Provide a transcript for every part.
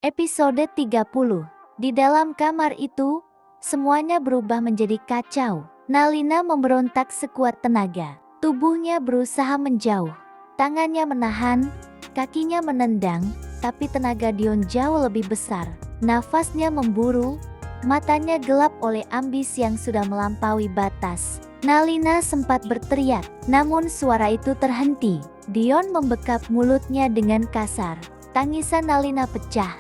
Episode 30. Di dalam kamar itu, semuanya berubah menjadi kacau. Nalina memberontak sekuat tenaga. Tubuhnya berusaha menjauh. Tangannya menahan, kakinya menendang, tapi tenaga Dion jauh lebih besar. Nafasnya memburu, matanya gelap oleh ambisi yang sudah melampaui batas. Nalina sempat berteriak, namun suara itu terhenti. Dion membekap mulutnya dengan kasar. Tangisan Nalina pecah,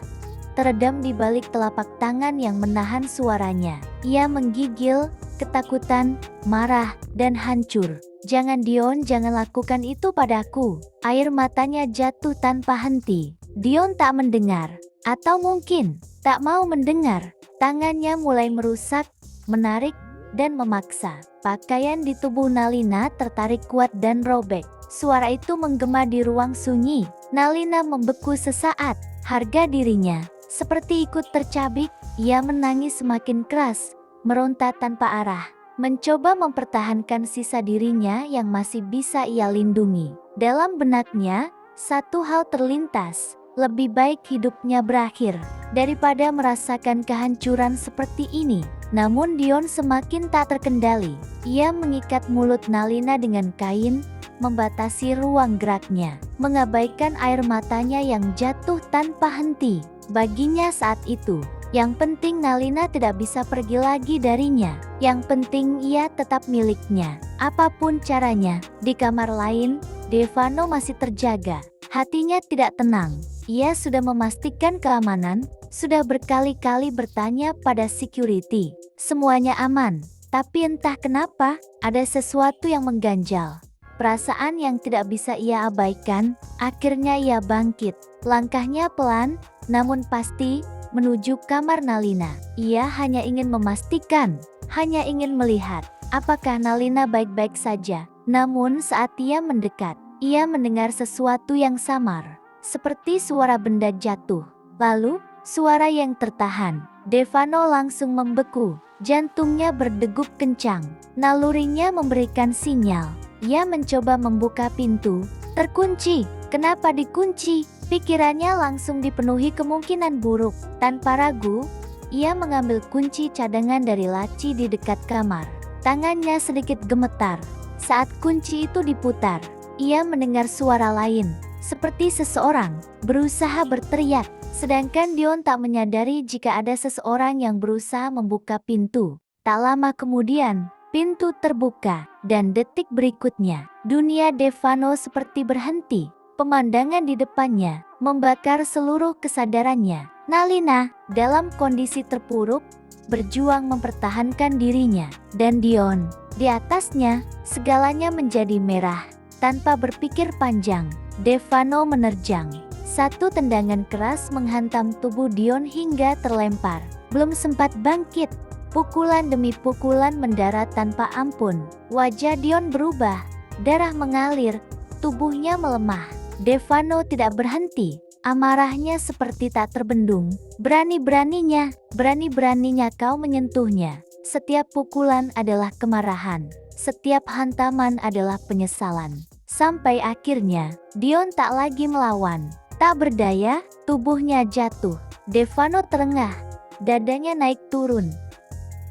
teredam di balik telapak tangan yang menahan suaranya. Ia menggigil, ketakutan, marah, dan hancur. "Jangan Dion, jangan lakukan itu padaku." Air matanya jatuh tanpa henti. Dion tak mendengar, atau mungkin tak mau mendengar. Tangannya mulai merusak, menarik, dan memaksa. Pakaian di tubuh Nalina tertarik kuat dan robek. Suara itu menggema di ruang sunyi. Nalina membeku sesaat. Harga dirinya seperti ikut tercabik. Ia menangis semakin keras, meronta tanpa arah, mencoba mempertahankan sisa dirinya yang masih bisa ia lindungi. Dalam benaknya, satu hal terlintas. Lebih baik hidupnya berakhir daripada merasakan kehancuran seperti ini. Namun Dion semakin tak terkendali. Ia mengikat mulut Nalina dengan kain, membatasi ruang geraknya, mengabaikan air matanya yang jatuh tanpa henti. Baginya saat itu, yang penting Nalina tidak bisa pergi lagi darinya. Yang penting ia tetap miliknya. Apapun caranya, di kamar lain, Devano masih terjaga. Hatinya tidak tenang. Ia sudah memastikan keamanan, sudah berkali-kali bertanya pada security. Semuanya aman, tapi entah kenapa, ada sesuatu yang mengganjal. Perasaan yang tidak bisa ia abaikan. Akhirnya ia bangkit. Langkahnya pelan, namun pasti, menuju kamar Nalina. Ia hanya ingin memastikan, hanya ingin melihat, apakah Nalina baik-baik saja. Namun saat ia mendekat, ia mendengar sesuatu yang samar. Seperti suara benda jatuh. Lalu, suara yang tertahan. Devano langsung membeku. Jantungnya berdegup kencang. Nalurinya memberikan sinyal. Ia mencoba membuka pintu. Terkunci. Kenapa dikunci? Pikirannya langsung dipenuhi kemungkinan buruk. Tanpa ragu, ia mengambil kunci cadangan dari laci di dekat kamar. Tangannya sedikit gemetar. Saat kunci itu diputar, ia mendengar suara lain. Seperti seseorang berusaha berteriak. Sedangkan Dion tak menyadari jika ada seseorang yang berusaha membuka pintu. Tak lama kemudian, pintu terbuka, dan detik berikutnya, dunia Devano seperti berhenti. Pemandangan di depannya membakar seluruh kesadarannya. Nalina, dalam kondisi terpuruk, berjuang mempertahankan dirinya. Dan Dion, di atasnya, segalanya menjadi merah. Tanpa berpikir panjang, Devano menerjang. Satu tendangan keras menghantam tubuh Dion hingga terlempar. Belum sempat bangkit, pukulan demi pukulan mendarat tanpa ampun. Wajah Dion berubah, darah mengalir, tubuhnya melemah. Devano tidak berhenti. Amarahnya seperti tak terbendung. Berani-beraninya kau menyentuhnya. Setiap pukulan adalah kemarahan. Setiap hantaman adalah penyesalan. Sampai akhirnya, Dion tak lagi melawan. Tak berdaya, tubuhnya jatuh. Devano terengah, dadanya naik turun.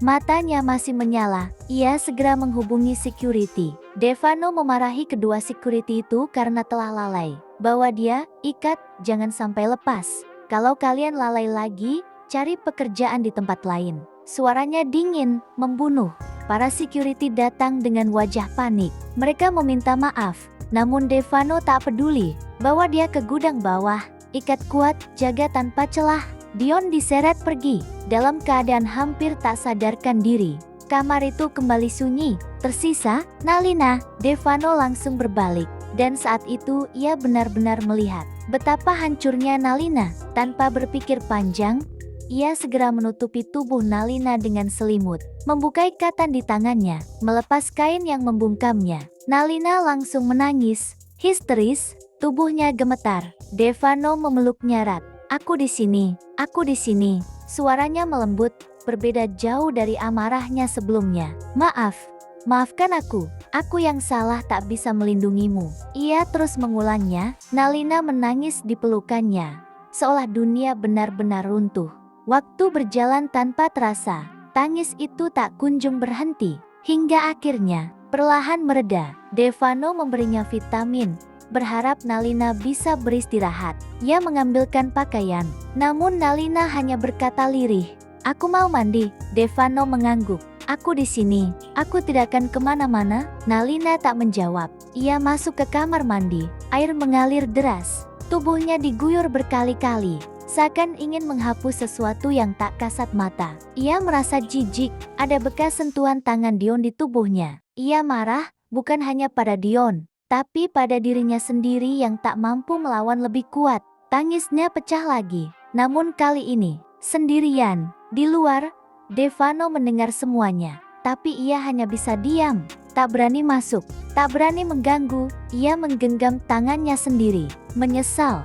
Matanya masih menyala. Ia segera menghubungi security. Devano memarahi kedua security itu karena telah lalai. Bawa dia, ikat, jangan sampai lepas. Kalau kalian lalai lagi, cari pekerjaan di tempat lain. Suaranya dingin, membunuh. Para security datang dengan wajah panik. Mereka meminta maaf, namun Devano tak peduli. Bawa dia ke gudang bawah, ikat kuat, jaga tanpa celah. Dion diseret pergi, dalam keadaan hampir tak sadarkan diri. Kamar itu kembali sunyi, tersisa Nalina. Devano langsung berbalik, dan saat itu ia benar-benar melihat betapa hancurnya Nalina. Tanpa berpikir panjang, ia segera menutupi tubuh Nalina dengan selimut, membuka ikatan di tangannya, melepas kain yang membungkamnya. Nalina langsung menangis, histeris, tubuhnya gemetar. Devano memeluknya erat. Aku di sini, aku di sini. Suaranya melembut, berbeda jauh dari amarahnya sebelumnya. Maafkan aku yang salah tak bisa melindungimu. Ia terus mengulangnya. Nalina menangis di pelukannya. seolah dunia benar-benar runtuh. Waktu berjalan tanpa terasa, tangis itu tak kunjung berhenti, hingga akhirnya perlahan mereda. Devano memberinya vitamin, berharap Nalina bisa beristirahat. Ia mengambilkan pakaian, namun Nalina hanya berkata lirih, "Aku mau mandi." Devano mengangguk, "Aku di sini, aku tidak akan kemana-mana." Nalina tak menjawab. Ia masuk ke kamar mandi, air mengalir deras. Tubuhnya diguyur berkali-kali, seakan ingin menghapus sesuatu yang tak kasat mata. Ia merasa jijik, ada bekas sentuhan tangan Dion di tubuhnya. Ia marah, bukan hanya pada Dion, tapi pada dirinya sendiri yang tak mampu melawan lebih kuat. Tangisnya pecah lagi, namun kali ini sendirian. Di luar, Devano mendengar semuanya, tapi ia hanya bisa diam, tak berani masuk, tak berani mengganggu. Ia menggenggam tangannya sendiri, menyesal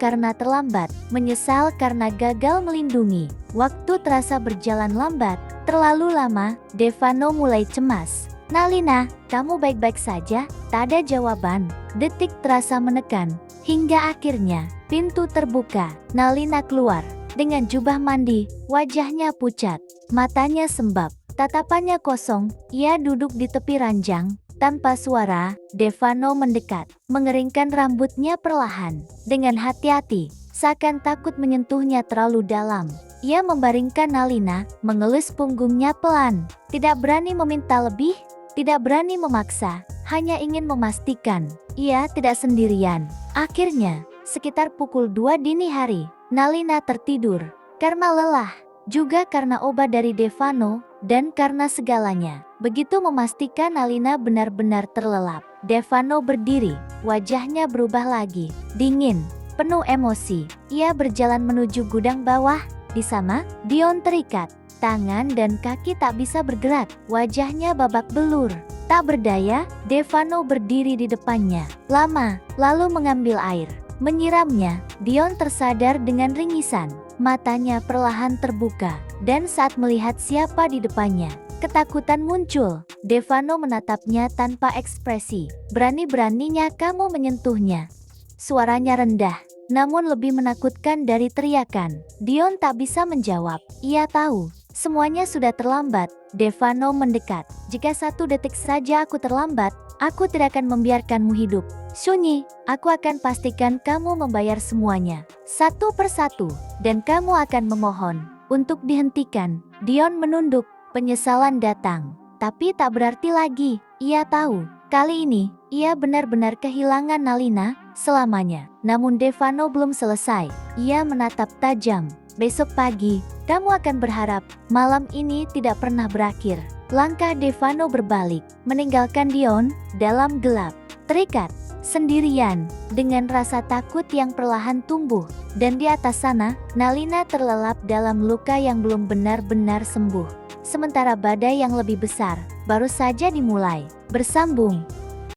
karena terlambat, menyesal karena gagal melindungi. Waktu terasa berjalan lambat, terlalu lama. Devano mulai cemas. "Nalina, kamu baik-baik saja?" Tak ada jawaban. Detik terasa menekan, hingga akhirnya pintu terbuka. Nalina keluar dengan jubah mandi, wajahnya pucat, matanya sembab, tatapannya kosong. Ia duduk di tepi ranjang. Tanpa suara, Devano mendekat, mengeringkan rambutnya perlahan. Dengan hati-hati, seakan takut menyentuhnya terlalu dalam. Ia membaringkan Nalina, mengelus punggungnya pelan. Tidak berani meminta lebih, tidak berani memaksa, hanya ingin memastikan ia tidak sendirian. Akhirnya, sekitar pukul 2 dini hari, Nalina tertidur. Karena lelah, juga karena obat dari Devano, dan karena segalanya. Begitu memastikan Nalina benar-benar terlelap, Devano berdiri, wajahnya berubah lagi, dingin, penuh emosi. Ia berjalan menuju gudang bawah. Di sana, Dion terikat, tangan dan kaki tak bisa bergerak, wajahnya babak belur. Tak berdaya, Devano berdiri di depannya, lama, lalu mengambil air, menyiramnya. Dion tersadar dengan ringisan, matanya perlahan terbuka, dan saat melihat siapa di depannya, ketakutan muncul. Devano menatapnya tanpa ekspresi. "Berani-beraninya kamu menyentuhnya." Suaranya rendah, namun lebih menakutkan dari teriakan. Dion tak bisa menjawab. Ia tahu, semuanya sudah terlambat. Devano mendekat. "Jika 1 detik saja aku terlambat, aku tidak akan membiarkanmu hidup. Sunyi, aku akan pastikan kamu membayar semuanya, satu persatu, dan kamu akan memohon untuk dihentikan." Dion menunduk, penyesalan datang, tapi tak berarti lagi. Ia tahu, kali ini, ia benar-benar kehilangan Nalina selamanya. Namun Devano belum selesai. Ia menatap tajam. "Besok pagi, kamu akan berharap malam ini tidak pernah berakhir." Langkah Devano berbalik, meninggalkan Dion dalam gelap, terikat, sendirian, dengan rasa takut yang perlahan tumbuh. Dan di atas sana, Nalina terlelap dalam luka yang belum benar-benar sembuh. Sementara badai yang lebih besar baru saja dimulai, bersambung.